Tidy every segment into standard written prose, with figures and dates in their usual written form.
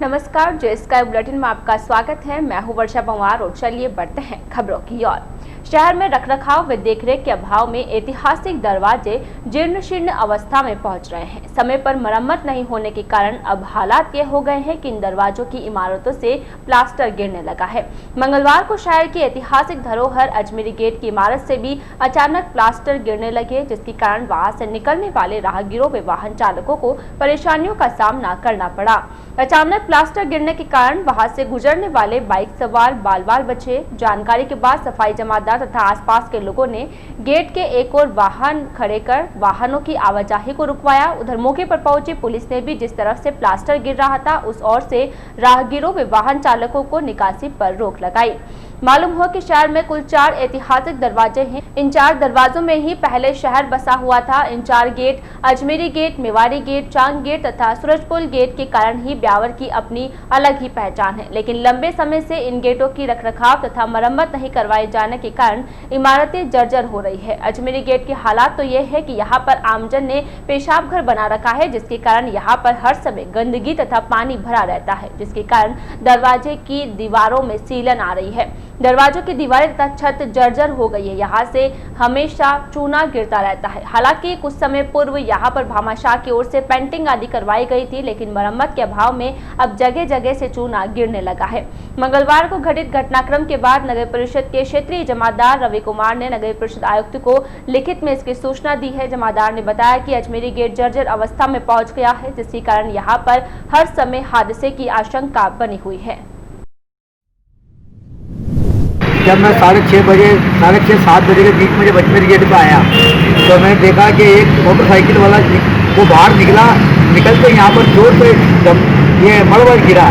नमस्कार, जे sky bulletin में आपका स्वागत है। मैं हूं वर्षा पंवार और चलिए बढ़ते हैं खबरों की ओर। शहर में रखरखाव व देखरेख के अभाव में ऐतिहासिक दरवाजे जीर्ण शीर्ण अवस्था में पहुंच रहे हैं। समय पर मरम्मत नहीं होने के कारण अब हालात ये हो गए हैं कि इन दरवाजों की इमारतों से प्लास्टर गिरने लगा है। मंगलवार को शहर की ऐतिहासिक धरोहर अजमेरी गेट की इमारत से भी अचानक प्लास्टर गिरने लगे, जिसके कारण वहां से निकलने वाले राहगीरों व वाहन चालकों को परेशानियों का सामना करना पड़ा। अचानक प्लास्टर गिरने के कारण वहां से गुजरने वाले बाइक सवार बाल बाल बचे। जानकारी के बाद सफाई जमादार तथा आसपास के लोगों ने गेट के एक और वाहन खड़े कर वाहनों की आवाजाही को रुकवाया। उधर मौके पर पहुंची पुलिस ने भी जिस तरफ से प्लास्टर गिर रहा था उस ओर से राहगीरों व वाहन चालकों को निकासी पर रोक लगाई। मालूम हो कि शहर में कुल 4 ऐतिहासिक दरवाजे हैं। इन 4 दरवाजों में ही पहले शहर बसा हुआ था। इन 4 gate Ajmeri gate, Mewari gate, Chang gate तथा सूरजपुर गेट के कारण ही ब्यावर की अपनी अलग ही पहचान है। लेकिन लंबे समय से इन गेटों की रखरखाव तथा मरम्मत नहीं करवाए जाने के कारण इमारतें जर्जर हो रही है। अजमेरी गेट की हालात तो ये है कि यहाँ पर आमजन ने पेशाब घर बना रखा है, जिसके कारण यहाँ पर हर समय गंदगी तथा पानी भरा रहता है, जिसके कारण दरवाजे की दीवारों में सीलन आ रही है। दरवाजों की दीवारें तथा छत जर्जर हो गई है। यहाँ से हमेशा चूना गिरता रहता है। हालांकि कुछ समय पूर्व यहाँ पर भामाशाह की ओर से पेंटिंग आदि करवाई गई थी, लेकिन मरम्मत के अभाव में अब जगह जगह से चूना गिरने लगा है। मंगलवार को घटित घटनाक्रम के बाद नगर परिषद के क्षेत्रीय जमादार रवि कुमार ने नगर परिषद आयुक्त को लिखित में इसकी सूचना दी है। जमादार ने बताया कि अजमेरी गेट जर्जर अवस्था में पहुंच गया है, जिसके कारण यहाँ पर हर समय हादसे की आशंका बनी हुई है। जब मैं 6:30 बजे 7 बजे के बीच में जब अजमेरी गेट पर आया तो मैंने देखा कि एक मोटरसाइकिल वाला वो बाहर निकल के यहाँ पर जोर से जब ये मलबा गिरा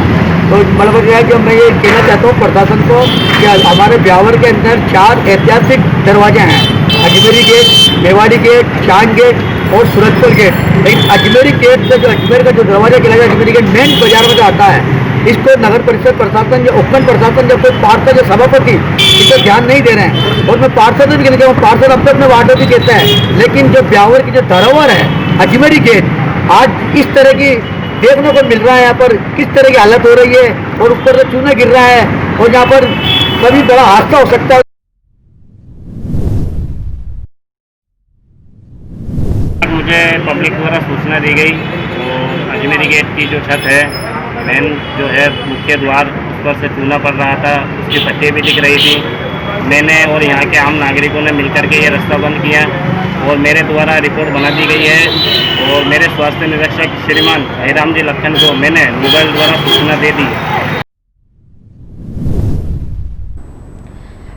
तो मलबा गिरा कि मैं ये कहना चाहता हूँ प्रशासन को कि हमारे ब्यावर के अंदर 4 ऐतिहासिक दरवाजे हैं, अजमेरी गेट, मेवाड़ी गेट, चांद गेट और सूरजपुर गेट। लेकिन अजमेरी गेट से जो अजमेर का जो दरवाजा गिरा है, अजमेरी गेट मेन बाजार में जो आता है, इसको नगर परिषद प्रशासन या उपखंड प्रशासन या कोई पार्षद या सभापति इस पर ध्यान नहीं दे रहे हैं। और मैं पार्षद भी कहता हूँ, पार्षद अब तक अपने वार्डों भी कहते हैं, लेकिन जो ब्यावर की जो धरोहर है अजमेरी गेट, आज इस तरह की देखने को मिल रहा है। यहाँ पर किस तरह की हालत हो रही है और ऊपर से चूना गिर रहा है और यहाँ पर कभी बड़ा हादसा हो सकता है। मुझे पब्लिक द्वारा सूचना दी गई तो अजमेरी गेट की जो छत है, मेन जो है मुख्य द्वार, उस पर से चूना पड़ रहा था, उसकी पट्टी भी दिख रही थी। मैंने और यहाँ के आम नागरिकों ने मिलकर के ये रास्ता बंद किया और मेरे द्वारा रिपोर्ट बना दी गई है और मेरे स्वास्थ्य निरीक्षक श्रीमान हरिराम जी लखन को मैंने मोबाइल द्वारा सूचना दे दी।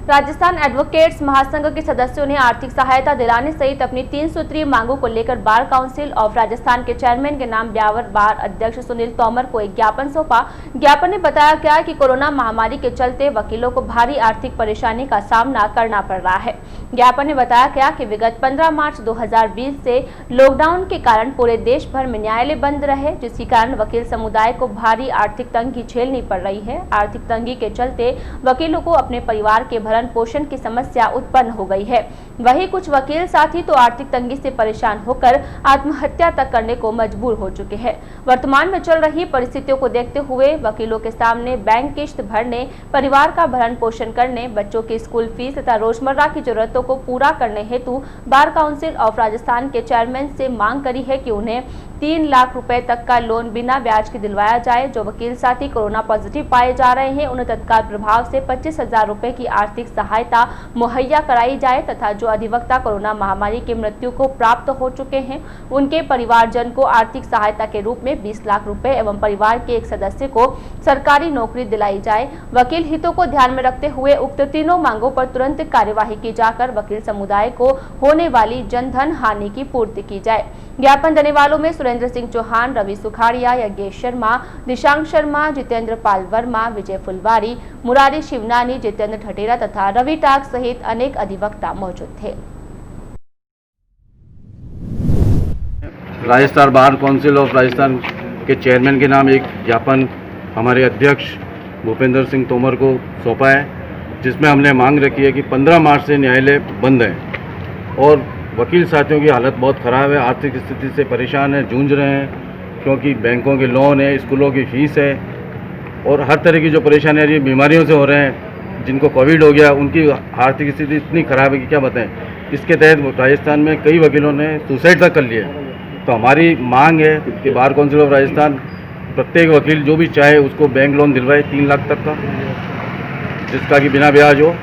राजस्थान एडवोकेट्स महासंघ के सदस्यों ने आर्थिक सहायता दिलाने सहित अपनी 3 सूत्रीय मांगों को लेकर बार काउंसिल ऑफ राजस्थान के चेयरमैन के नाम ब्यावर बार अध्यक्ष सुनील तोमर को एक ज्ञापन सौंपा। ज्ञापन में बताया गया कि कोरोना महामारी के चलते वकीलों को भारी आर्थिक परेशानी का सामना करना पड़ रहा है। ज्ञापन में बताया गया कि विगत 15 मार्च 2020 से लॉकडाउन के कारण पूरे देश भर में न्यायालय बंद रहे, जिसके कारण वकील समुदाय को भारी आर्थिक तंगी झेलनी पड़ रही है। आर्थिक तंगी के चलते वकीलों को अपने परिवार के भरण पोषण की समस्या उत्पन्न हो गई है। वहीं कुछ वकील साथी तो आर्थिक तंगी से परेशान होकर आत्महत्या तक करने को मजबूर हो चुके हैं। वर्तमान में चल रही परिस्थितियों को देखते हुए वकीलों के सामने बैंक किश्त भरने, परिवार का भरण पोषण करने, बच्चों की स्कूल फीस तथा रोजमर्रा की जरूरतों को पूरा करने हेतु बार काउंसिल ऑफ राजस्थान के चेयरमैन से मांग करी है कि उन्हें 3 लाख रुपए तक का लोन बिना ब्याज के दिलवाया जाए। जो वकील साथी कोरोना पॉजिटिव पाए जा रहे हैं उन्हें तत्काल प्रभाव से 25,000 रुपए की आर्थिक सहायता मुहैया कराई जाए तथा जो अधिवक्ता कोरोना महामारी की मृत्यु को प्राप्त हो चुके हैं उनके परिवारजन को आर्थिक सहायता के रूप में 20 लाख रुपए एवं परिवार के एक सदस्य को सरकारी नौकरी दिलाई जाए। वकील हितों को ध्यान में रखते हुए उक्त तीनों मांगों पर तुरंत कार्यवाही की जाकर वकील समुदाय को होने वाली जनधन हानि की पूर्ति की जाए। ज्ञापन देने वालों में सुरेंद्र सिंह चौहान, रवि सुखाड़िया, यज्ञेश शर्मा, दिशांक शर्मा, जितेंद्र पाल वर्मा, विजय फुलवारी, मुरारी शिवनानी, जितेंद्र ठटेरा तथा रवि टाक सहित अनेक अधिवक्ता मौजूद थे। Rajasthan bar council of Rajasthan के चेयरमैन के नाम एक ज्ञापन हमारे अध्यक्ष भूपेंद्र सिंह तोमर को सौंपा है, जिसमें हमने मांग रखी है कि 15 मार्च से न्यायालय बंद है और वकील साथियों की हालत बहुत ख़राब है, आर्थिक स्थिति से परेशान है, जूझ रहे हैं, क्योंकि बैंकों के लोन है, स्कूलों की फीस है, और हर तरह की जो परेशानी आ रही है, बीमारियों से हो रहे हैं, जिनको कोविड हो गया उनकी आर्थिक स्थिति इतनी ख़राब है कि क्या बताएं। इसके तहत राजस्थान में कई वकीलों ने सुसाइड तक कर लिया। तो हमारी मांग है कि बार काउंसिल ऑफ राजस्थान प्रत्येक वकील जो भी चाहे उसको बैंक लोन दिलवाए 3 लाख तक का, जिसका कि बिना ब्याज हो,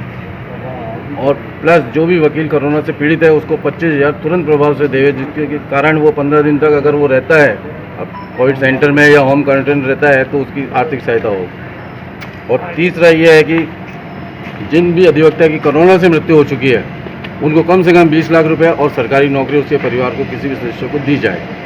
और प्लस जो भी वकील कोरोना से पीड़ित है उसको 25,000 तुरंत प्रभाव से देवे, जिसके कारण वो 15 दिन तक अगर वो रहता है अब कोविड सेंटर में या होम क्वारंटाइन रहता है तो उसकी आर्थिक सहायता हो। और तीसरा ये है कि जिन भी अधिवक्ता की कोरोना से मृत्यु हो चुकी है उनको कम से कम 20 लाख रुपए और सरकारी नौकरी उसके परिवार को किसी भी सदस्य को दी जाए।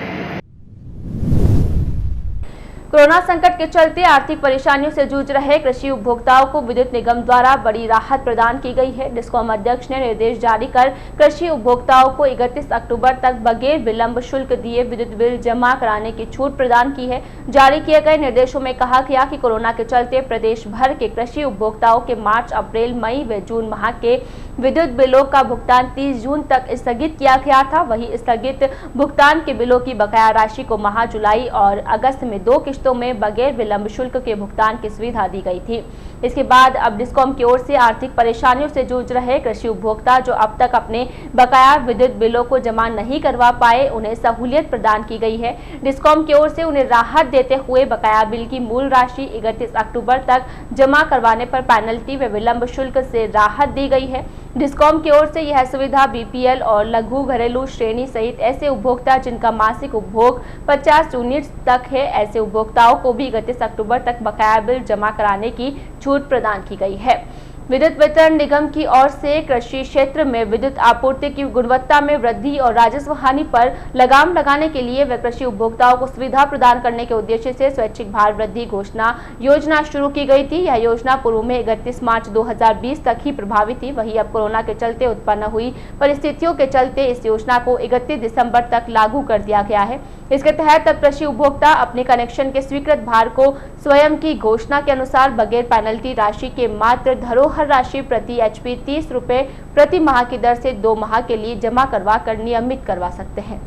कोरोना संकट के चलते आर्थिक परेशानियों से जूझ रहे कृषि उपभोक्ताओं को विद्युत निगम द्वारा बड़ी राहत प्रदान की गई है। डिस्कॉम अध्यक्ष ने निर्देश जारी कर कृषि उपभोक्ताओं को 31 अक्टूबर तक बगैर विलंब शुल्क दिए विद्युत बिल जमा कराने की छूट प्रदान की है। जारी किए गए निर्देशों में कहा गया कि कोरोना के चलते प्रदेश भर के कृषि उपभोक्ताओं के मार्च, अप्रैल, मई व जून माह के विद्युत बिलों का भुगतान 30 जून तक स्थगित किया गया था। वहीं स्थगित भुगतान के बिलों की बकाया राशि को माह जुलाई और अगस्त में 2 किश्तों में बगैर विलंब शुल्क के भुगतान की सुविधा दी गई थी। इसके बाद अब डिस्कॉम की ओर से आर्थिक परेशानियों से जूझ रहे कृषि उपभोक्ता जो अब तक अपने बकाया विद्युत बिलों को जमा नहीं करवा पाए, उन्हें सहूलियत प्रदान की गई है। डिस्कॉम की ओर से उन्हें राहत देते हुए बकाया बिल की मूल राशि 31 अक्टूबर तक जमा करवाने पर पेनल्टी व विलंब शुल्क से राहत दी गई है। डिस्कॉम की ओर से यह सुविधा बीपीएल और लघु घरेलू श्रेणी सहित ऐसे उपभोक्ता जिनका मासिक उपभोग 50 यूनिट्स तक है, ऐसे उपभोक्ताओं को भी 31 अक्टूबर तक बकाया बिल जमा कराने की छूट प्रदान की गई है। विद्युत वितरण निगम की ओर से कृषि क्षेत्र में विद्युत आपूर्ति की गुणवत्ता में वृद्धि और राजस्व हानि पर लगाम लगाने के लिए व कृषि उपभोक्ताओं को सुविधा प्रदान करने के उद्देश्य से स्वैच्छिक भार वृद्धि घोषणा योजना शुरू की गई थी। यह योजना पूर्व में 31 मार्च 2020 तक ही प्रभावी थी। वहीं अब कोरोना के चलते उत्पन्न हुई परिस्थितियों के चलते इस योजना को 31 दिसंबर तक लागू कर दिया गया है। इसके तहत अब कृषि उपभोक्ता अपने कनेक्शन के स्वीकृत भार को स्वयं की घोषणा के अनुसार बगैर पेनल्टी राशि के मात्र धरोहर राशि प्रति एचपी 30 रुपए प्रति माह की दर से 2 माह के लिए जमा करवा कर नियमित करवा सकते हैं।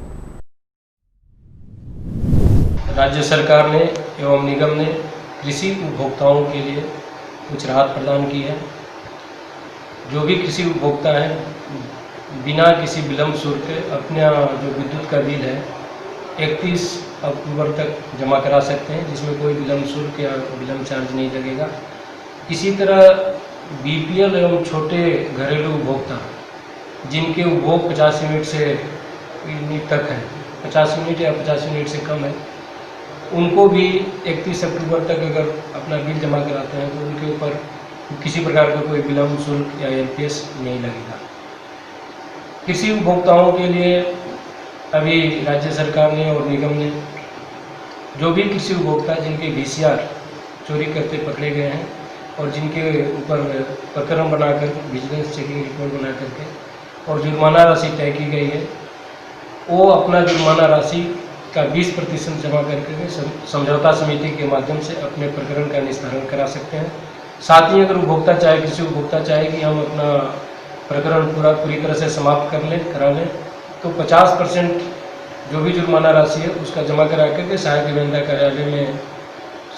राज्य सरकार ने एवं निगम ने कृषि उपभोक्ताओं के लिए कुछ राहत प्रदान की है। जो भी कृषि उपभोक्ता है बिना किसी विलंब शुल्क के अपना जो विद्युत का बिल है 31 अक्टूबर तक जमा करा सकते हैं, जिसमें कोई विलंब शुल्क या विलंब चार्ज नहीं लगेगा। इसी तरह बीपीएल एवं छोटे घरेलू उपभोक्ता जिनके उपभोग 50 यूनिट से यूनिट तक है, 50 यूनिट या 50 यूनिट से कम है, उनको भी 31 अक्टूबर तक अगर अपना बिल जमा कराते हैं तो उनके ऊपर किसी प्रकार का कोई विलंब शुल्क या एलपीएस नहीं लगेगा। कृषि उपभोक्ताओं के लिए अभी राज्य सरकार ने और निगम ने जो भी कृषि उपभोक्ता जिनके VCR चोरी करते पकड़े गए हैं और जिनके ऊपर प्रकरण बनाकर विजिलेंस चेकिंग रिपोर्ट बना करके और जुर्माना राशि तय की गई है, वो अपना जुर्माना राशि का 20% जमा करके समझौता समिति के माध्यम से अपने प्रकरण का निस्तारण करा सकते हैं। साथ ही अगर उपभोक्ता चाहे, कृषि उपभोक्ता चाहे कि हम अपना प्रकरण पूरी तरह से समाप्त करा लें तो 50% जो भी जुर्माना राशि है उसका जमा करा करके सहायक अभियंता कार्यालय में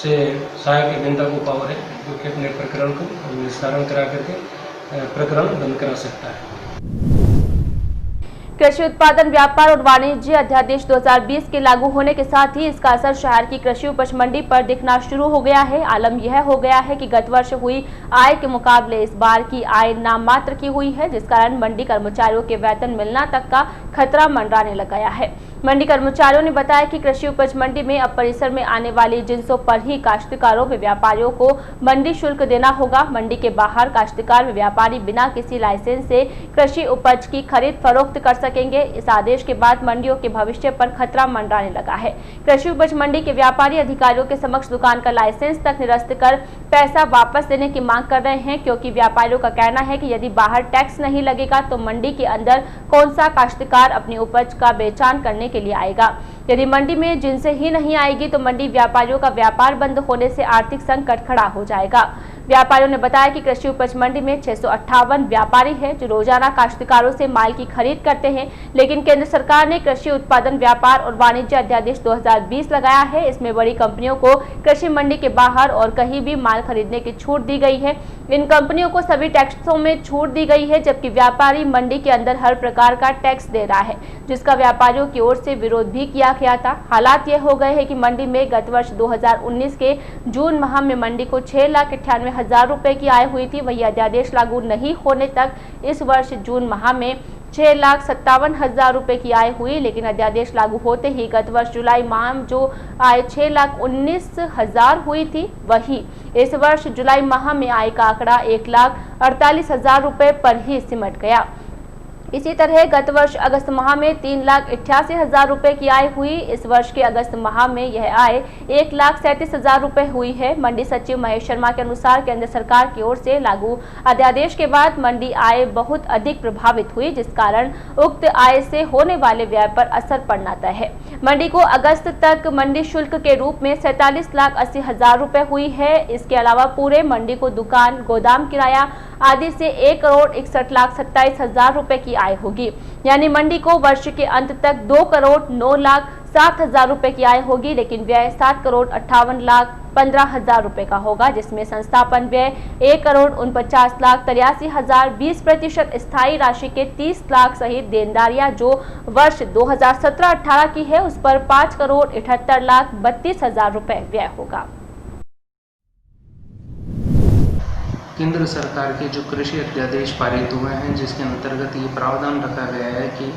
से सहायक अभियंता को पावर है जो कि अपने प्रकरण को निस्तारण करा करके प्रकरण बंद करा सकता है। कृषि उत्पादन व्यापार और वाणिज्य अध्यादेश 2020 के लागू होने के साथ ही इसका असर शहर की कृषि उपज मंडी पर दिखना शुरू हो गया है। आलम यह हो गया है कि गत वर्ष हुई आय के मुकाबले इस बार की आय नाम मात्र की हुई है, जिस कारण मंडी कर्मचारियों के वेतन मिलना तक का खतरा मंडराने लग गया है। मंडी कर्मचारियों ने बताया कि कृषि उपज मंडी में अब परिसर में आने वाली जिन्सों पर ही काश्तकारों व व्यापारियों को मंडी शुल्क देना होगा। मंडी के बाहर काश्तकार व व्यापारी बिना किसी लाइसेंस से कृषि उपज की खरीद फरोख्त कर सकेंगे। इस आदेश के बाद मंडियों के भविष्य पर खतरा मंडराने लगा है। कृषि उपज मंडी के व्यापारी अधिकारियों के समक्ष दुकान का लाइसेंस तक निरस्त कर पैसा वापस देने की मांग कर रहे हैं, क्योंकि व्यापारियों का कहना है कि यदि बाहर टैक्स नहीं लगेगा तो मंडी के अंदर कौन सा काश्तकार अपनी उपज का बेचान करने के लिए आएगा। यदि मंडी में जिनसे ही नहीं आएगी तो मंडी व्यापारियों का व्यापार बंद होने से आर्थिक संकट खड़ा हो जाएगा। व्यापारियों ने बताया कि कृषि उपज मंडी में 658 व्यापारी हैं जो रोजाना काश्तकारों से माल की खरीद करते हैं, लेकिन केंद्र सरकार ने कृषि उत्पादन व्यापार और वाणिज्य अध्यादेश 2020 लगाया है। इसमें बड़ी कंपनियों को कृषि मंडी के बाहर और कहीं भी माल खरीदने की छूट दी गई है। इन कंपनियों को सभी टैक्सों में छूट दी गई है, जबकि व्यापारी मंडी के अंदर हर प्रकार का टैक्स दे रहा है, जिसका व्यापारियों की ओर से विरोध भी किया गया था। हालात ये हो गए हैं कि मंडी में गत वर्ष 2019 के जून माह में मंडी को 6,98,000 रुपए की आय हुई थी। वही अध्यादेश लागू नहीं होने तक इस वर्ष जून माह में 6,57,000 रुपए की आय हुई, लेकिन अध्यादेश लागू होते ही गत वर्ष जुलाई माह में जो आय 6,19,000 हुई थी, वही इस वर्ष जुलाई माह में आय का आंकड़ा 1,48,000 रुपए पर ही सिमट गया। इसी तरह गत वर्ष अगस्त माह में 3,88,000 रुपए की आय हुई। इस वर्ष के अगस्त माह में यह आय 1,37,000 रुपए हुई है। मंडी सचिव महेश शर्मा के अनुसार केंद्र सरकार की ओर से लागू अध्यादेश के बाद मंडी आय बहुत अधिक प्रभावित हुई, जिस कारण उक्त आय से होने वाले व्यय पर असर पड़ना तय है। मंडी को अगस्त तक मंडी शुल्क के रूप में 47,80,000 रुपए हुई है। इसके अलावा पूरे मंडी को दुकान, गोदाम किराया आदि से 1,61,27,000 रुपए की आय होगी। यानी मंडी को वर्ष के अंत तक 2,09,07,000 रुपए की आय होगी, लेकिन व्यय 7,58,15,000 रुपए का होगा, जिसमें संस्थापन व्यय 1,49,83,000, 20% स्थायी राशि के 30 लाख सहित देनदारियां जो वर्ष 2017-18 की है उस पर 5,78,32,000 रुपए व्यय होगा। केंद्र सरकार के जो कृषि अध्यादेश पारित हुए हैं, जिसके अंतर्गत ये प्रावधान रखा गया है कि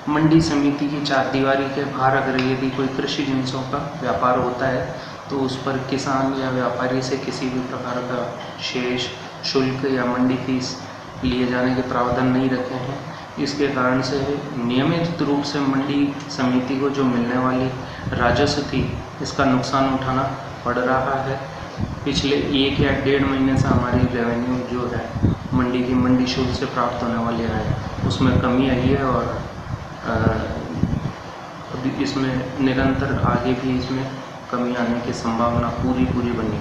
मंडी समिति की चार दीवारी के बाहर अगर यदि कोई कृषि जिनसों का व्यापार होता है तो उस पर किसान या व्यापारी से किसी भी प्रकार का शेष, शुल्क या मंडी फीस लिए जाने के प्रावधान नहीं रखे हैं। इसके कारण से नियमित रूप से मंडी समिति को जो मिलने वाली राजस्व थी, इसका नुकसान उठाना पड़ रहा है। पिछले 1 या 1.5 महीने से हमारी रेवेन्यू जो है मंडी की मंडी शुल्क से प्राप्त होने वाली है उसमें कमी आई है और अभी इसमें निरंतर आगे भी इसमें कमी आने की संभावना पूरी बनी हुई है।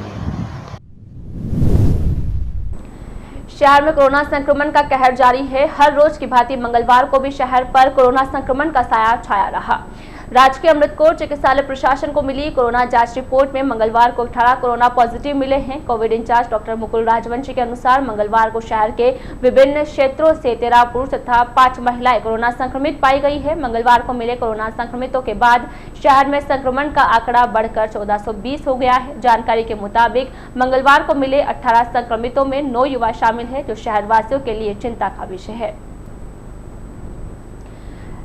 शहर में कोरोना संक्रमण का कहर जारी है। हर रोज की भांति मंगलवार को भी शहर पर कोरोना संक्रमण का साया छाया रहा। राजकीय अमृतकोट चिकित्सालय प्रशासन को मिली कोरोना जांच रिपोर्ट में मंगलवार को 18 कोरोना पॉजिटिव मिले हैं। Covid incharge doctor Mukul Rajvanshi के अनुसार मंगलवार को शहर के विभिन्न क्षेत्रों से 13 पुरुष तथा 5 महिलाएं कोरोना संक्रमित पाई गई है। मंगलवार को मिले कोरोना संक्रमितों के बाद शहर में संक्रमण का आंकड़ा बढ़कर 1420 हो गया है। जानकारी के मुताबिक मंगलवार को मिले 18 संक्रमितों में 9 युवा शामिल है, जो शहरवासियों के लिए चिंता का विषय है।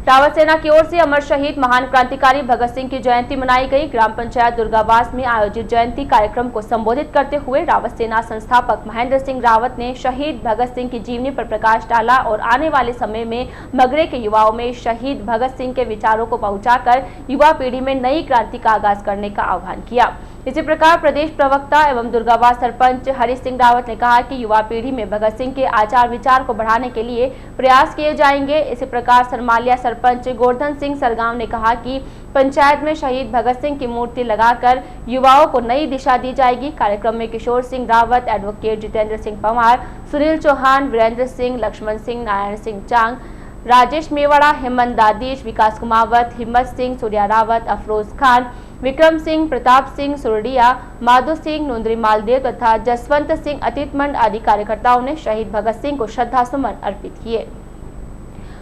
रावत सेना की ओर से अमर शहीद महान क्रांतिकारी भगत सिंह की जयंती मनाई गई। ग्राम पंचायत दुर्गावास में आयोजित जयंती कार्यक्रम को संबोधित करते हुए रावत सेना संस्थापक महेंद्र सिंह रावत ने शहीद भगत सिंह की जीवनी पर प्रकाश डाला और आने वाले समय में मगरे के युवाओं में शहीद भगत सिंह के विचारों को पहुंचाकर युवा पीढ़ी में नई क्रांति का आगाज करने का आह्वान किया। इसी प्रकार प्रदेश प्रवक्ता एवं दुर्गावास सरपंच हरि सिंह रावत ने कहा कि युवा पीढ़ी में भगत सिंह के आचार विचार को बढ़ाने के लिए प्रयास किए जाएंगे। इसी प्रकार सरमालिया सरपंच गोवर्धन सिंह सरगांव ने कहा कि पंचायत में शहीद भगत सिंह की मूर्ति लगाकर युवाओं को नई दिशा दी जाएगी। कार्यक्रम में किशोर सिंह रावत, एडवोकेट जितेंद्र सिंह पवार, सुनील चौहान, वीरेंद्र सिंह, लक्ष्मण सिंह, नारायण सिंह चांग, राजेश मेवाड़ा, हेमंत दादीश, विकास कुमावत, हिम्मत सिंह, सूर्या रावत, अफरोज खान, विक्रम सिंह, प्रताप सिंह सुरडिया, माधो सिंह, नोंदरी मालदेव तथा जसवंत सिंह अतीतमंड आदि कार्यकर्ताओं ने शहीद भगत सिंह को श्रद्धासुमन अर्पित किए।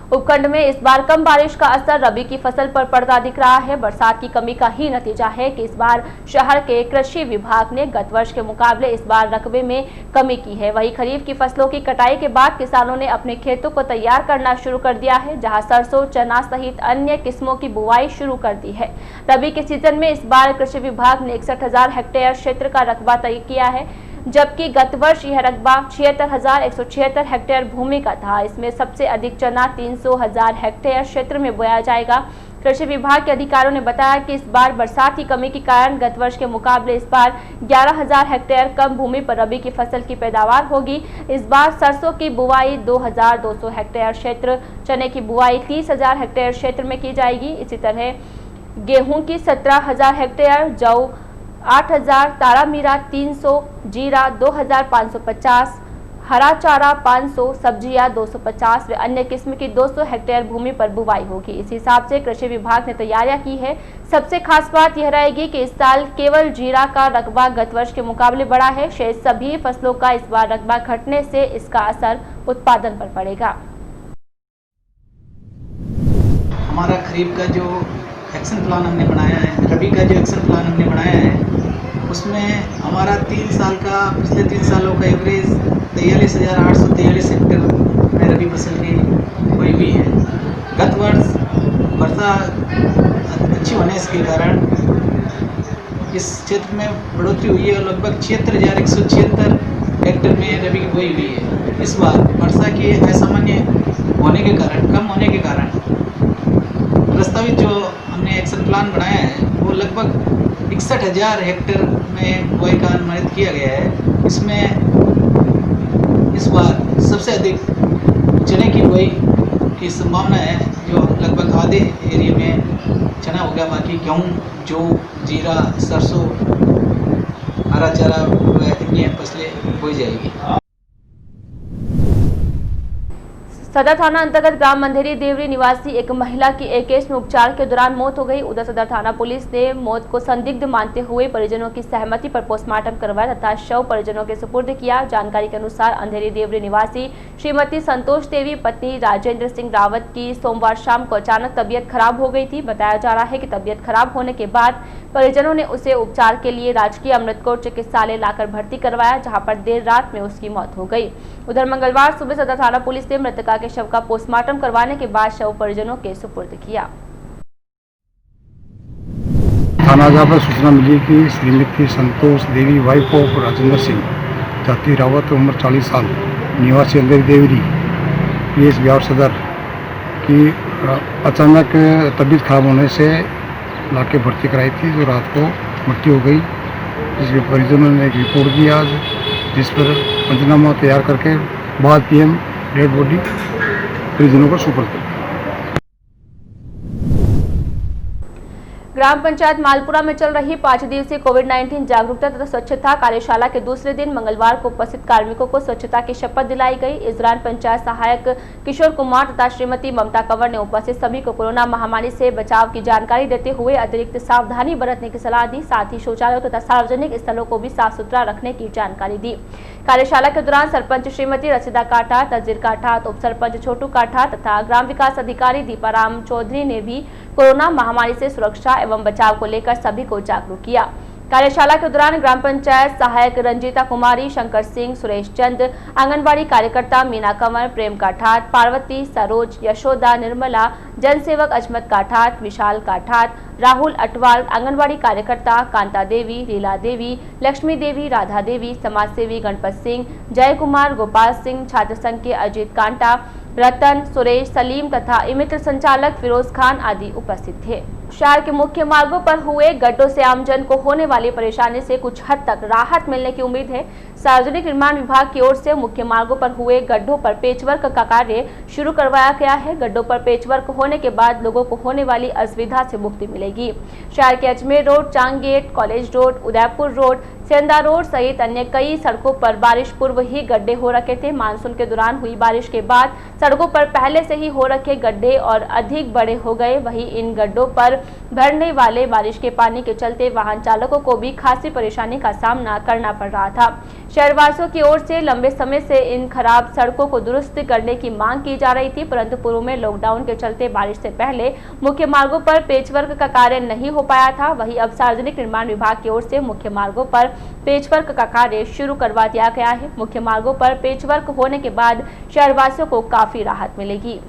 उपखंड में इस बार कम बारिश का असर रबी की फसल पर पड़ता दिख रहा है। बरसात की कमी का ही नतीजा है कि इस बार शहर के कृषि विभाग ने गत वर्ष के मुकाबले इस बार रकबे में कमी की है। वहीं खरीफ की फसलों की कटाई के बाद किसानों ने अपने खेतों को तैयार करना शुरू कर दिया है, जहां सरसों, चना सहित अन्य किस्मों की बुआई शुरू कर दी है। रबी के सीजन में इस बार कृषि विभाग ने 61,000 हेक्टेयर क्षेत्र का रकबा तय किया है, जबकि गत वर्ष यह रकबा 76,176 हेक्टेयर भूमि का था। इसमें सबसे अधिक चना 300,000 हेक्टेयर क्षेत्र में बोया जाएगा। कृषि विभाग के अधिकारियों ने बताया कि इस बार बरसात की कमी के कारण गत वर्ष के मुकाबले इस बार 11,000 हेक्टेयर कम भूमि पर रबी की फसल की पैदावार होगी। इस बार सरसों की बुआई 2,200 हेक्टेयर क्षेत्र, चने की बुआई 30,000 हेक्टेयर क्षेत्र में की जाएगी। इसी तरह गेहूं की 17,000 हेक्टेयर, जौ 8,000, तारामीरा 300, जीरा 2,550, हरा चारा 500, सब्जियां 250 व अन्य किस्म की 200 हेक्टेयर भूमि पर बुवाई होगी। इस हिसाब से कृषि विभाग ने तैयारियां की है। सबसे खास बात यह रहेगी कि इस साल केवल जीरा का रकबा गत वर्ष के मुकाबले बढ़ा है। शेष सभी फसलों का इस बार रकबा घटने से इसका असर उत्पादन पर पड़ेगा। हमारा खरीफ का जो एक्शन प्लान हमने बनाया है, रबी का जो एक्शन प्लान हमने बनाया है, उसमें हमारा 3 साल का, पिछले 3 सालों का एवरेज 43,843 हेक्टेयर में रबी फसल की हुई हुई है। गत वर्ष वर्षा अच्छी होने के कारण इस क्षेत्र में बढ़ोतरी हुई है और लगभग 76,176 हेक्टेयर में रबी की बुआई हुई है। इस बार वर्षा की असामान्य होने के कारण, कम होने के कारण प्रस्तावित जो हमने एक्शन प्लान बनाया है वो लगभग 61,000 हेक्टेयर में बुआई का अनुमानित किया गया है। इसमें इस बार सबसे अधिक चने की बुआई की संभावना है, जो लगभग आधे एरिया में चना होगा, बाकी गेहूँ, जौ, जीरा, सरसों, हरा चारा इतनी फसलें बोई जाएगी। सदर थाना अंतर्गत ग्राम मंधेरी देवरी निवासी एक महिला की एक केस में उपचार के दौरान मौत हो गई। उधर सदर थाना पुलिस ने मौत को संदिग्ध मानते हुए परिजनों की सहमति पर पोस्टमार्टम करवाया तथा शव परिजनों के सुपुर्द किया। जानकारी के अनुसार अंधेरी देवरी निवासी श्रीमती संतोष देवी पत्नी राजेंद्र सिंह रावत की सोमवार शाम को अचानक तबीयत खराब हो गई थी। बताया जा रहा है कि तबीयत खराब होने के बाद परिजनों ने उसे उपचार के लिए राजकीय अमृतकोट चिकित्सालय लाकर भर्ती करवाया, जहाँ पर देर रात में उसकी मौत हो गई। उधर मंगलवार सुबह सदर थाना पुलिस ने मृतका के शव का पोस्टमार्टम करवाने के बाद शव परिजनों के सुपुर्द किया। थाना जहाँ पर सूचना मिली कि श्रीमती संतोष देवी वाइफ ऑफ राजेंद्र सिंह जाति रावत उम्र 40 साल निवासी अंधेरी देवरी पीएस बिहार सदर की अचानक तबीयत खराब होने से लाके भर्ती कराई थी, जो रात को मृत्यु हो गई। जिसके परिजनों ने एक रिपोर्ट दी आज, जिस पर पंचनामा तैयार करके बाद पीएम डेड बॉडी परिजनों को सुपुर्द कर। ग्राम पंचायत मालपुरा में चल रही 5 दिवसीय कोविड-19 जागरूकता तथा स्वच्छता कार्यशाला के दूसरे दिन मंगलवार को उपस्थित कार्मिकों को स्वच्छता की शपथ दिलाई गई। इस दौरान पंचायत सहायक किशोर कुमार तथा श्रीमती ममता कंवर ने उपस्थित सभी को कोरोना महामारी से बचाव की जानकारी देते हुए अतिरिक्त सावधानी बरतने की सलाह दी। साथ ही शौचालयों तथा सार्वजनिक स्थलों को भी साफ सुथरा रखने की जानकारी दी। कार्यशाला के दौरान सरपंच श्रीमती रसीदा काठा, तजीर काठा, उप सरपंच छोटू काठा तथा ग्राम विकास अधिकारी दीपाराम चौधरी ने भी कोरोना महामारी से सुरक्षा एवं बचाव को लेकर सभी को जागरूक किया। कार्यशाला के दौरान ग्राम पंचायत सहायक रंजीता कुमारी, शंकर सिंह, सुरेश चंद, आंगनबाड़ी कार्यकर्ता मीना कंवर, प्रेम काठात, पार्वती, सरोज, यशोदा, निर्मला, जनसेवक अजमत काठात, विशाल काठात, राहुल अटवाल, आंगनबाड़ी कार्यकर्ता कांता देवी, रीला देवी, लक्ष्मी देवी, राधा देवी, समाजसेवी गणपत सिंह, जय कुमार, गोपाल सिंह, छात्र संघ के अजीत कांटा, रतन, सुरेश, सलीम तथा इमित्र संचालक फिरोज खान आदि उपस्थित थे। शहर के मुख्य मार्गों पर हुए गड्ढों से आमजन को होने वाली परेशानी से कुछ हद तक राहत मिलने की उम्मीद है। सार्वजनिक निर्माण विभाग की ओर से मुख्य मार्गों पर हुए गड्ढों पर पेचवर्क का कार्य शुरू करवाया गया है। गड्ढों पर पेचवर्क होने के बाद लोगों को होने वाली असुविधा से मुक्ति मिलेगी। शहर के Ajmer road, Chang gate, college road, Udaipur road, Sendha road सहित अन्य कई सड़कों पर बारिश पूर्व ही गड्ढे हो रखे थे। मानसून के दौरान हुई बारिश के बाद सड़कों पर पहले से ही हो रखे गड्ढे और अधिक बड़े हो गए। वहीं इन गड्ढों पर भरने वाले बारिश के पानी के चलते वाहन चालकों को भी खासी परेशानी का सामना करना पड़ रहा था। शहरवासियों की ओर से लंबे समय से इन खराब सड़कों को दुरुस्त करने की मांग की जा रही थी, परंतु पूर्व में लॉकडाउन के चलते बारिश से पहले मुख्य मार्गों पर पेचवर्क का कार्य नहीं हो पाया था। वहीं अब सार्वजनिक निर्माण विभाग की ओर से मुख्य मार्गों पर पेचवर्क का कार्य शुरू करवा दिया गया है। मुख्य मार्गों पर पेचवर्क होने के बाद शहरवासियों को काफी राहत मिलेगी।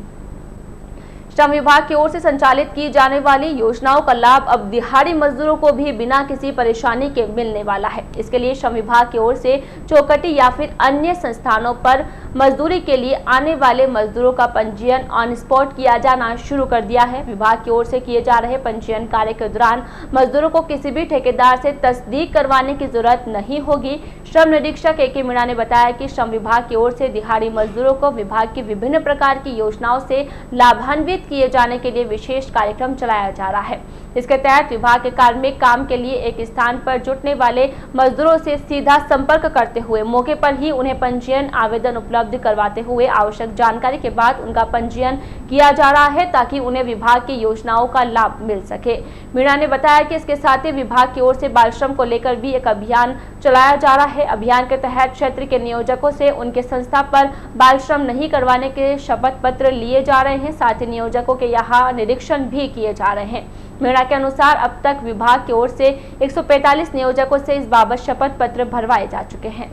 श्रम विभाग की ओर से संचालित की जाने वाली योजनाओं का लाभ अब दिहाड़ी मजदूरों को भी बिना किसी परेशानी के मिलने वाला है। इसके लिए श्रम विभाग की ओर से चौकटी या फिर अन्य संस्थानों पर मजदूरी के लिए आने वाले मजदूरों का पंजीयन ऑन स्पॉट किया जाना शुरू कर दिया है। विभाग की ओर से किए जा रहे पंजीयन कार्य के दौरान मजदूरों को किसी भी ठेकेदार से तस्दीक करवाने की जरूरत नहीं होगी। श्रम निरीक्षक ए.के. मीणा ने बताया कि श्रम विभाग की ओर से दिहाड़ी मजदूरों को विभाग की विभिन्न प्रकार की योजनाओं से लाभान्वित किए जाने के लिए विशेष कार्यक्रम चलाया जा रहा है। इसके तहत विभाग के कार्मिक काम के लिए एक स्थान पर जुटने वाले मजदूरों से सीधा संपर्क करते हुए मौके पर ही उन्हें पंजीयन आवेदन उपलब्ध करवाते हुए आवश्यक जानकारी के बाद उनका पंजीयन किया जा रहा है ताकि उन्हें विभाग की योजनाओं का लाभ मिल सके। मीणा ने बताया कि इसके साथ ही विभाग की ओर से बाल श्रम को लेकर भी एक अभियान चलाया जा रहा है। अभियान के तहत क्षेत्र के नियोजकों से उनके संस्था पर बाल श्रम नहीं करवाने के शपथ पत्र लिए जा रहे हैं। साथ ही नियोजकों के यहाँ निरीक्षण भी किए जा रहे हैं। मीणा के अनुसार अब तक विभाग की ओर से 145 नियोजकों से इस बाबत शपथ पत्र भरवाए जा चुके हैं।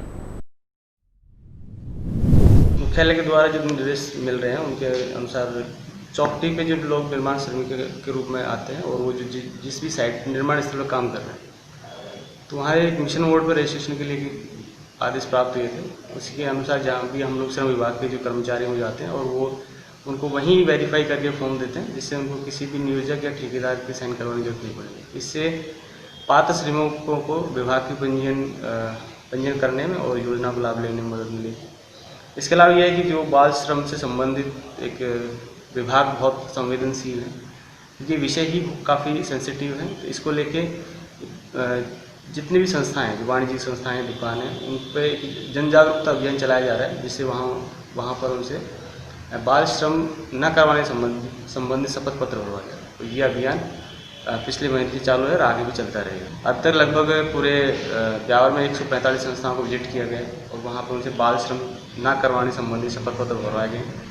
मुख्यालय के द्वारा जो निर्देश मिल रहे हैं उनके अनुसार चौकटी पे जो लोग निर्माण श्रमिक के रूप में आते हैं और वो जो जिस भी साइट निर्माण स्थल पर काम कर रहे हैं तो वहाँ एक मिशन मोड पर रजिस्ट्रेशन के लिए आदेश प्राप्त हुए थे। उसी के अनुसार जहाँ भी हम लोग श्रम विभाग के जो कर्मचारी हो जाते हैं और वो उनको वहीं वेरीफाई करके फॉर्म देते हैं जिससे उनको किसी भी नियोजक या ठेकेदार की साइन करवाने की जरूरत नहीं पड़ेगी। इससे पात्र श्रमिकों को विभाग की पंजीयन करने में और योजना का लाभ लेने में मदद मिलेगी। इसके अलावा यह है कि जो बाल श्रम से संबंधित एक विभाग बहुत संवेदनशील है क्योंकि विषय ही काफ़ी सेंसिटिव है। तो इसको लेके जितनी भी संस्थाएं जो वाणिज्यिक संस्थाएं दुकानें उन पर जन जागरूकता अभियान चलाया जा रहा है जिससे वहाँ पर उनसे बाल श्रम न करवाने संबंधित शपथ पत्र भरवा गया। तो ये अभियान पिछले महीने से चालू है और आगे भी चलता रहेगा। अब तक लगभग पूरे ब्यावर में 145 संस्थाओं को विजिट किया गया और वहाँ पर उनसे बाल श्रम न करवाने संबंधित शपथ पत्र भरवाए गए।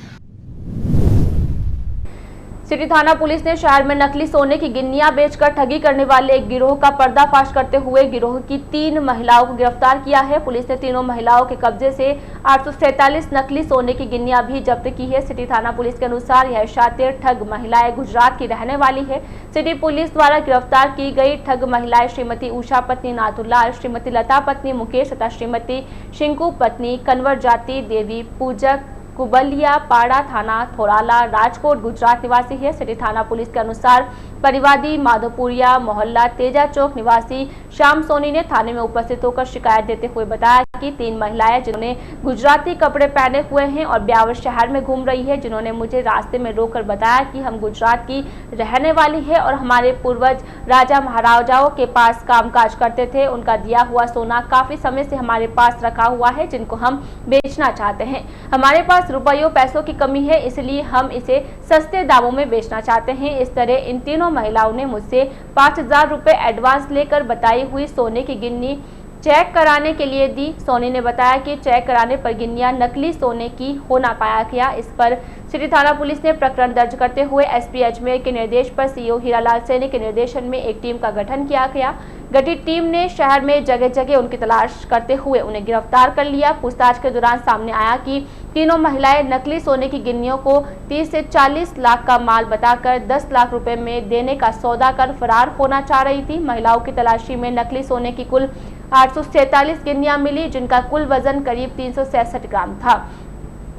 सिटी थाना पुलिस ने शहर में नकली सोने की गिन्नियां बेचकर ठगी करने वाले एक गिरोह का पर्दाफाश करते हुए गिरोह की 3 महिलाओं को गिरफ्तार किया है। पुलिस ने तीनों महिलाओं के कब्जे से 847 नकली सोने की गिन्नियां भी जब्त की है। सिटी थाना पुलिस के अनुसार यह शातिर ठग महिलाएं गुजरात की रहने वाली है। सिटी पुलिस द्वारा गिरफ्तार की गई ठग महिलाएं श्रीमती उषा पत्नी नाथुलाल, श्रीमती लता पत्नी मुकेश तथा श्रीमती शिंकू पत्नी कन्वर जाति देवी पूजक कुबलिया पाड़ा थाना थोराला राजकोट गुजरात निवासी है। सिटी थाना पुलिस के अनुसार परिवादी माधोपुरिया मोहल्ला तेजा चौक निवासी श्याम सोनी ने थाने में उपस्थित होकर शिकायत देते हुए बताया कि 3 महिलाएं जिन्होंने गुजराती कपड़े पहने हुए हैं और ब्यावर शहर में घूम रही है, जिन्होंने मुझे रास्ते में रोककर बताया कि हम गुजरात की रहने वाली है और हमारे पूर्वज राजा महाराजाओं के पास कामकाज करते थे। उनका दिया हुआ सोना काफी समय से हमारे पास रखा हुआ है जिनको हम बेचना चाहते हैं। हमारे पास रुपयों पैसों की कमी है इसलिए हम इसे सस्ते दामों में बेचना चाहते हैं। इस तरह इन तीनों महिलाओं ने मुझसे 5000 रुपए एडवांस लेकर बताई हुई सोने की गिन्नी चेक कराने के लिए दी। सोनी ने बताया कि चेक कराने पर गिन्नियां नकली सोने की होना पाया गया। इस पर सिटी थाना पुलिस ने प्रकरण दर्ज करते हुए एसपी अजमेर के निर्देश पर सीओ हीरालाल सैनी के निर्देशन में एक टीम का गठन किया गया। गठित टीम ने शहर में जगह जगह उनकी तलाश करते हुए उन्हें गिरफ्तार कर लिया। पूछताछ के दौरान सामने आया कि तीनों महिलाएं नकली सोने की गिन्नियों को 30 से 40 लाख का माल बताकर 10 लाख रुपए में देने का सौदा कर फरार होना चाह रही थी। महिलाओं की तलाशी में नकली सोने की कुल 847 गिन्नियां मिली जिनका कुल वजन करीब 366 ग्राम था।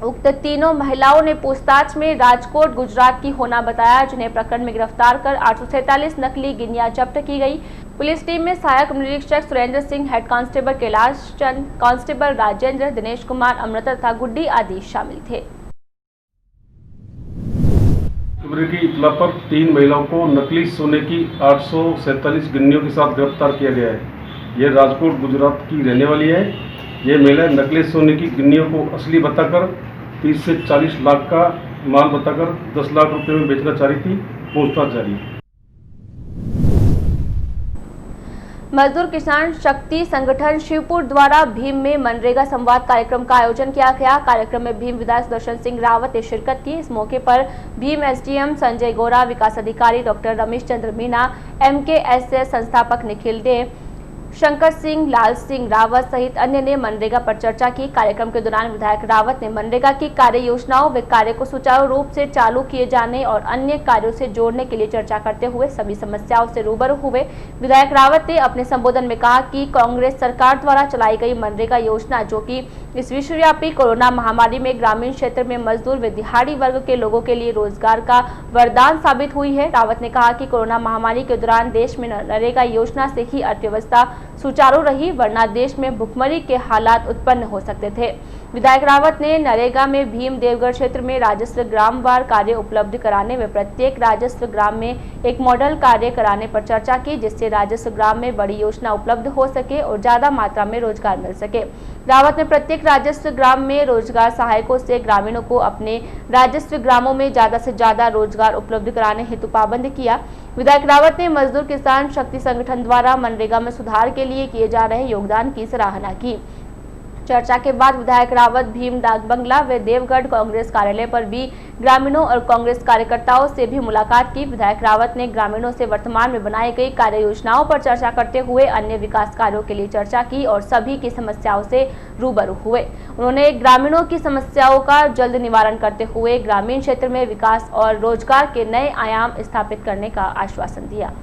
उक्त तीनों महिलाओं ने पूछताछ में राजकोट गुजरात की होना बताया, जिन्हें प्रकरण में गिरफ्तार कर 847 नकली गिन्नियां जब्त की गई। पुलिस टीम में सहायक निरीक्षक Surendra Singh, head constable Kailash Chand, constable Rajendra, Dinesh Kumar, Amrita तथा गुड्डी आदि शामिल थे। की इतला पर 3 महिलाओं को नकली सोने की 847 गिन्नियों के साथ गिरफ्तार किया गया है। यह राजकोट गुजरात की रहने वाली है। ये महिला नकली सोने की गिन्नियों को असली बताकर 30 से 40 लाख का माल बताकर 10 लाख रुपए में बेचना चाह रही थी। पूछताछ जारी है। मजदूर किसान शक्ति संगठन शिवपुर द्वारा भीम में मनरेगा संवाद कार्यक्रम का आयोजन किया गया। कार्यक्रम में भीम विधायक सुदर्शन सिंह रावत ने शिरकत की। इस मौके पर भीम एसडीएम संजय गोरा, विकास अधिकारी डॉक्टर रमेश चंद्र मीना, MKSS संस्थापक निखिल देव, शंकर सिंह, लाल सिंह रावत सहित अन्य ने मनरेगा पर चर्चा की। कार्यक्रम के दौरान विधायक रावत ने मनरेगा की कार्य योजनाओं व कार्य को सुचारू रूप से चालू किए जाने और अन्य कार्यों से जोड़ने के लिए चर्चा करते हुए सभी समस्याओं से रूबरू हुए। विधायक रावत ने अपने संबोधन में कहा कि कांग्रेस सरकार द्वारा चलाई गई मनरेगा योजना, जो कि इस विश्वव्यापी कोरोना महामारी में ग्रामीण क्षेत्र में मजदूर व दिहाड़ी वर्ग के लोगों के लिए रोजगार का वरदान साबित हुई है। रावत ने कहा कि कोरोना महामारी के दौरान देश में मनरेगा योजना से ही अर्थव्यवस्था सुचारू रही, वरना देश में भुखमरी के हालात उत्पन्न हो सकते थे। विधायक रावत ने नरेगा में भीम देवगढ़ क्षेत्र में राजस्व ग्रामवार कार्य उपलब्ध कराने व प्रत्येक राजस्व ग्राम में एक मॉडल कार्य कराने पर चर्चा की, जिससे राजस्व ग्राम में बड़ी योजना उपलब्ध हो सके और ज्यादा मात्रा में रोजगार मिल सके। रावत ने प्रत्येक राजस्व ग्राम में रोजगार सहायकों से ग्रामीणों को अपने राजस्व ग्रामों में ज्यादा से ज्यादा रोजगार उपलब्ध कराने हेतु पाबंद किया। विधायक रावत ने मजदूर किसान शक्ति संगठन द्वारा मनरेगा में सुधार के लिए किए जा रहे योगदान की सराहना की। चर्चा के बाद विधायक रावत भीम डाक बंगला व देवगढ़ कांग्रेस कार्यालय पर भी ग्रामीणों और कांग्रेस कार्यकर्ताओं से भी मुलाकात की। विधायक रावत ने ग्रामीणों से वर्तमान में बनाई गई कार्य योजनाओं पर चर्चा करते हुए अन्य विकास कार्यों के लिए चर्चा की और सभी की समस्याओं से रूबरू हुए। उन्होंने ग्रामीणों की समस्याओं का जल्द निवारण करते हुए ग्रामीण क्षेत्र में विकास और रोजगार के नए आयाम स्थापित करने का आश्वासन दिया।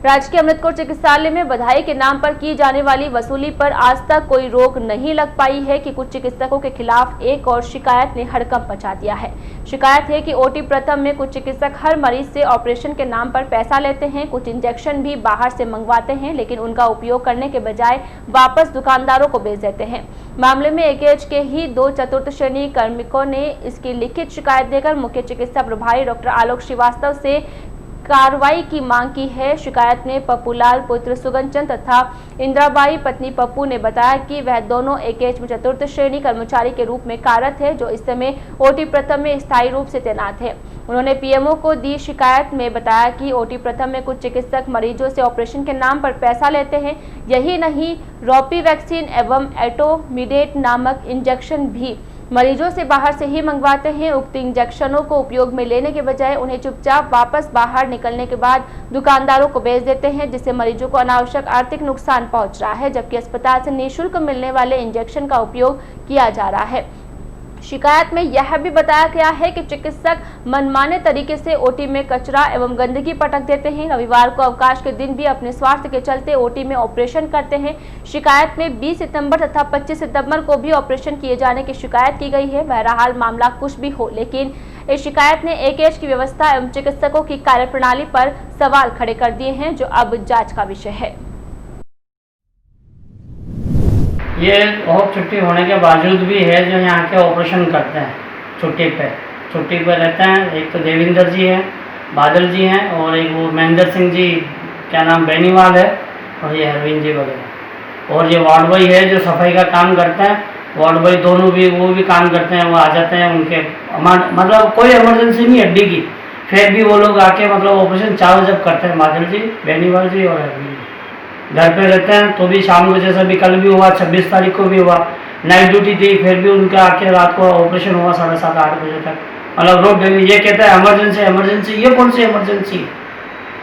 राजकीय अमृतकोर चिकित्सालय में बधाई के नाम पर की जाने वाली वसूली पर आज तक कोई रोक नहीं लग पाई है कि कुछ चिकित्सकों के खिलाफ एक और शिकायत ने हड़कंप मचा दिया है। शिकायत है कि ओटी प्रथम में कुछ चिकित्सक हर मरीज से ऑपरेशन के नाम पर पैसा लेते हैं, कुछ इंजेक्शन भी बाहर से मंगवाते हैं, लेकिन उनका उपयोग करने के बजाय वापस दुकानदारों को बेच देते हैं। मामले में एकेएच के ही 2 चतुर्थ श्रेणी कार्मिकों ने इसकी लिखित शिकायत देकर मुख्य चिकित्सा प्रभारी डॉक्टर आलोक श्रीवास्तव से कार्रवाई की मांग की है। शिकायत में पप्पूलाल पुत्र सुगनचंद तथा इंदिराबाई पत्नी पप्पू ने बताया कि वह दोनों एकेएच में चतुर्थ श्रेणी कर्मचारी के रूप में कार्यरत है, जो इस समय ओटी प्रथम में स्थायी रूप से तैनात है। उन्होंने पीएमओ को दी शिकायत में बताया कि ओटी प्रथम में कुछ चिकित्सक मरीजों से ऑपरेशन के नाम पर पैसा लेते हैं। यही नहीं, रोपी वैक्सीन एवं एटोमिडेट नामक इंजेक्शन भी मरीजों से बाहर से ही मंगवाते हैं। उक्त इंजेक्शनों को उपयोग में लेने के बजाय उन्हें चुपचाप वापस बाहर निकलने के बाद दुकानदारों को बेच देते हैं, जिससे मरीजों को अनावश्यक आर्थिक नुकसान पहुंच रहा है, जबकि अस्पताल से निःशुल्क मिलने वाले इंजेक्शन का उपयोग किया जा रहा है। शिकायत में यह भी बताया गया है कि चिकित्सक मनमाने तरीके से ओटी में कचरा एवं गंदगी पटक देते हैं। रविवार को अवकाश के दिन भी अपने स्वास्थ्य के चलते ओटी में ऑपरेशन करते हैं। शिकायत में 20 सितंबर तथा 25 सितंबर को भी ऑपरेशन किए जाने की शिकायत की गई है। बहरहाल मामला कुछ भी हो, लेकिन इस शिकायत ने एकेएच की व्यवस्था एवं चिकित्सकों की कार्यप्रणाली पर सवाल खड़े कर दिए हैं, जो अब जाँच का विषय है। ये ऑफ छुट्टी होने के बावजूद भी है जो यहाँ के ऑपरेशन करते हैं छुट्टी पे रहते हैं। एक तो देविंदर जी हैं, बादल जी हैं, और एक वो महेंद्र सिंह जी, क्या नाम, बेनीवाल है, और ये अरविंद जी वगैरह। और ये वार्ड बॉय है जो सफाई का काम करते हैं। वार्ड बॉय दोनों भी वो भी काम करते हैं, वो आ जाते हैं। उनके मतलब कोई इमरजेंसी नहीं हड्डी की, फिर भी वो लोग आके मतलब ऑपरेशन चारों जब करते हैं, बादल जी, बेनीवाल जी और अरविंद जी। घर पे रहते हैं तो भी शाम को, जैसा भी कल भी हुआ, 26 तारीख को भी हुआ, नाइट ड्यूटी थी, फिर भी उनका आके रात को ऑपरेशन हुआ 7:30-8 बजे तक। मतलब रोज डेली ये कहता है इमरजेंसी। ये कौन सी इमरजेंसी?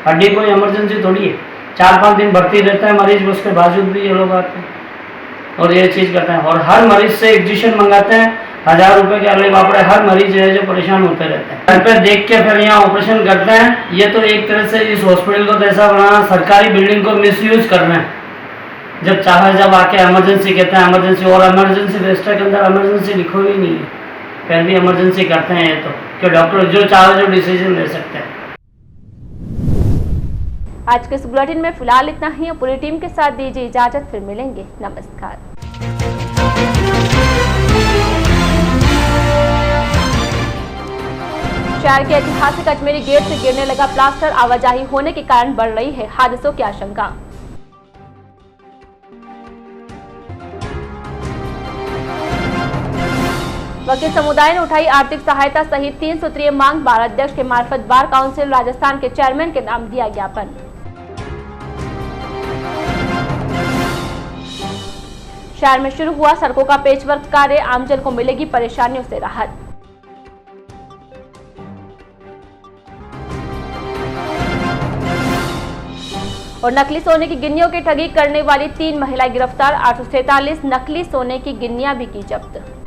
हड्डी कोई इमरजेंसी थोड़ी है। 4-5 दिन भर्ती रहता है मरीज, उसके बावजूद भी ये लोग आते हैं और ये चीज़ करते हैं। और हर मरीज से इंजेक्शन मंगाते हैं, 1000 रुपये के अगले बापड़े। हर मरीज है जो परेशान होते रहते हैं। घर पे देख के फिर यहाँ ऑपरेशन करते हैं। ये तो एक तरह से इस हॉस्पिटल को तो ऐसा बनाना, सरकारी बिल्डिंग को मिसयूज करना है। जब चाहे जब आके इमरजेंसी कहते हैं इमरजेंसी, और इमरजेंसी रजिस्टर के अंदर इमरजेंसी लिखो ही नहीं है, फिर भी इमरजेंसी करते हैं। ये तो कि डॉक्टर जो चाहे जो डिसीजन ले सकते हैं। आज के इस बुलेटिन में फिलहाल इतना ही। पूरी टीम के साथ दीजिए इजाजत, फिर मिलेंगे। नमस्कार। शहर के ऐतिहासिक अजमेरी गेट से गिरने लगा प्लास्टर, आवाजाही होने के कारण बढ़ रही है हादसों की आशंका। वकील समुदाय ने उठाई आर्थिक सहायता सहित 3 सूत्रीय मांग। बार अध्यक्ष के मार्फत बार काउंसिल राजस्थान के चेयरमैन के नाम दिया ज्ञापन। शहर में शुरू हुआ सड़कों का पेचवर्क कार्य, आमजन को मिलेगी परेशानियों से राहत। और नकली सोने की गिन्नियों की ठगी करने वाली 3 महिलाएं गिरफ्तार, 843 नकली सोने की गिन्नियां भी की जब्त।